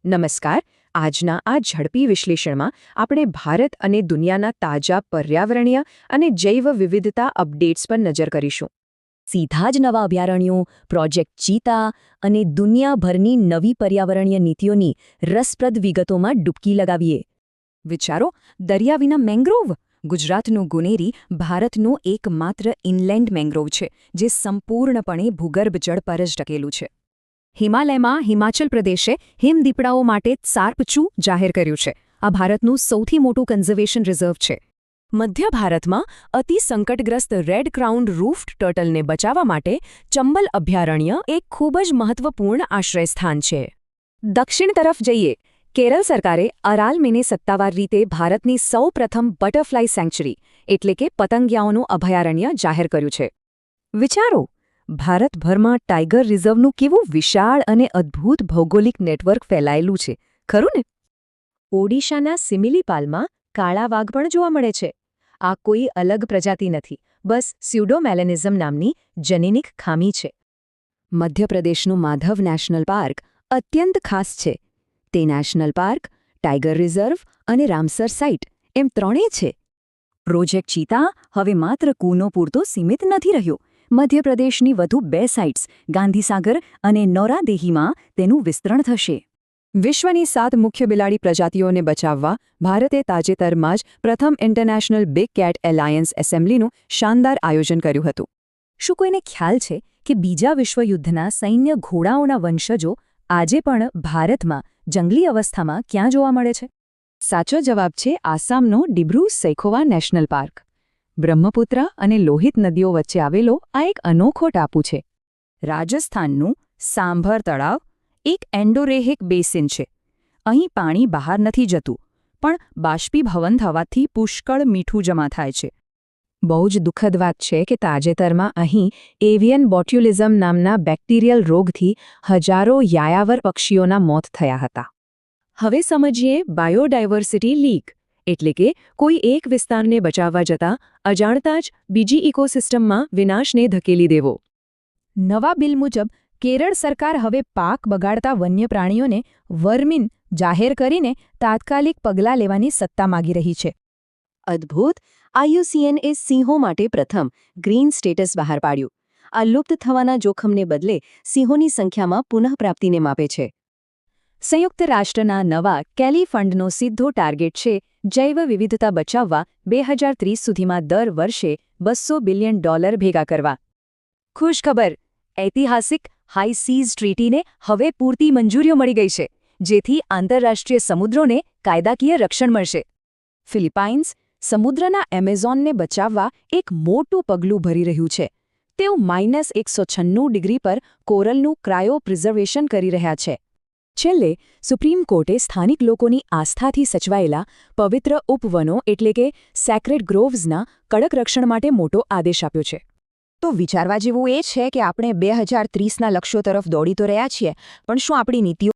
નમસ્કાર. આજના આ ઝડપી વિશ્લેષણમાં આપણે ભારત અને દુનિયાના તાજા પર્યાવરણીય અને જૈવ વિવિધતા અપડેટ્સ પર નજર કરીશું. સીધા જ નવા અભયારણ્યો, પ્રોજેક્ટ ચીતા અને દુનિયાભરની નવી પર્યાવરણીય નીતિઓની રસપ્રદ વિગતોમાં ડૂબકી લગાવીએ. વિચારો, દરિયા વિના મેંગ્રોવ. ગુજરાતનું ગુનેરી ભારતનું એકમાત્ર ઇનલેન્ડ મેંગ્રોવ છે, જે સંપૂર્ણપણે ભૂગર્ભ જળ પર જ ટકેલું છે. હિમાલયમાં હિમાચલ પ્રદેશે હિમદીપડાઓ માટે સાર્પચુ જાહેર કર્યું છે. આ ભારતનું સૌથી મોટું કન્ઝર્વેશન રિઝર્વ છે. મધ્ય ભારતમાં અતિ સંકટગ્રસ્ત રેડ ક્રાઉન રૂફ્ડ ટર્ટલને બચાવવા માટે ચંબલ અભયારણ્ય એક ખૂબ જ મહત્વપૂર્ણ આશ્રયસ્થાન છે. દક્ષિણ તરફ જઈએ. કેરળ સરકારે અરાલમેને સત્તાવાર રીતે ભારતની સૌપ્રથમ બટરફ્લાય સેન્ચ્યુરી એટલે કે પતંગિયાઓનું અભયારણ્ય જાહેર કર્યું છે. વિચારો, ભારતભરમાં ટાઇગર રિઝર્વનું કેવું વિશાળ અને અદ્ભુત ભૌગોલિક નેટવર્ક ફેલાયેલું છે, ખરું ને? ઓડિશાના સિમિલીપાલમાં કાળા વાઘ પણ જોવા મળે છે. આ કોઈ અલગ પ્રજાતિ નથી, બસ સ્યુડોમેલેનિઝમ નામની જનીનિક ખામી છે. મધ્યપ્રદેશનું માધવ નેશનલ પાર્ક અત્યંત ખાસ છે. તે નેશનલ પાર્ક, ટાઇગર રિઝર્વ અને રામસર સાઇટ એમ ત્રણેય છે. પ્રોજેક્ટ ચીતા હવે માત્ર કૂનો પૂરતો સીમિત નથી રહ્યો. મધ્યપ્રદેશની વધુ 2 સાઇટ્સ ગાંધીસાગર અને નૌરાદેહીમાં તેનું વિસ્તરણ થશે. વિશ્વની 7 મુખ્ય બિલાડી પ્રજાતિઓને બચાવવા ભારતે તાજેતરમાં જ પ્રથમ ઇન્ટરનેશનલ બિગ કેટ એલાયન્સ એસેમ્બલીનું શાનદાર આયોજન કર્યું હતું. શું કોઈને ખ્યાલ છે કે બીજા વિશ્વયુદ્ધના સૈન્ય ઘોડાઓના વંશજો આજે પણ ભારતમાં જંગલી અવસ્થામાં ક્યાં જોવા મળે છે? સાચો જવાબ છે આસામનો ડિબ્રુ-સૈખોવા નેશનલ પાર્ક. બ્રહ્મપુત્ર અને લોહિત નદીઓ વચ્ચે આવેલો આ એક અનોખો ટાપુ છે. રાજસ્થાનનું સાંભર તળાવ એક એન્ડોરેહિક બેસિન છે. અહીં પાણી બહાર નથી જતું, પણ બાષ્પીભવન થવાથી પુષ્કળ મીઠું જમા થાય છે. બહુ જ દુઃખદ વાત છે કે તાજેતરમાં અહીં એવિયન બોટ્યુલિઝમ નામના બેક્ટેરિયલ રોગથી હજારો યાયાવર પક્ષીઓના મોત થયા હતા. હવે સમજીએ બાયોડાયવર્સિટી લીક, એટલે કે કોઈ એક વિસ્તારને બચાવવા જતાં અજાણતા જ બીજી ઇકોસિસ્ટમમાં વિનાશને ધકેલી દેવો. નવા બિલ મુજબ કેરળ સરકાર હવે પાક બગાડતા વન્ય પ્રાણીઓને વર્મિન જાહેર કરીને તાત્કાલિક પગલાં લેવાની સત્તા માગી રહી છે. અદ્ભુત! IUCNએ સિંહો માટે પ્રથમ ગ્રીન સ્ટેટસ બહાર પાડ્યું. આ લુપ્ત થવાના જોખમને બદલે સિંહોની સંખ્યામાં પુનઃપ્રાપ્તિને માપે છે. સંયુક્ત રાષ્ટ્રના નવા કેલી ફંડનો સીધો ટાર્ગેટ છે જૈવ વિવિધતા બચાવવા 2030 સુધીમાં દર વર્ષે $200 બિલિયન ભેગા કરવા. ખુશખબર, ઐતિહાસિક હાઈ સીઝ ટ્રીટીને હવે પૂરતી મંજૂરીઓ મળી ગઈ છે, જેથી આંતરરાષ્ટ્રીય સમુદ્રોને કાયદાકીય રક્ષણ મળશે. ફિલિપાઇન્સ સમુદ્રના એમેઝોનને બચાવવા એક મોટું પગલું ભરી રહ્યું છે. તેઓ -196 પર કોરલનું ક્રાયો પ્રિઝર્વેશન કરી રહ્યા છે. છેલ્લે સુપ્રીમ કોર્ટે સ્થાનિક લોકોની આસ્થાથી સચવાયેલા પવિત્ર ઉપવનો એટલે કે સેક્રેડ ગ્રોવ્સના કડક રક્ષણ માટે મોટો આદેશ આપ્યો છે. તો વિચારવા જેવું એ છે કે આપણે 2030ના લક્ષ્યો તરફ દોડી તો રહ્યા છીએ, પણ શું આપણી નીતિઓ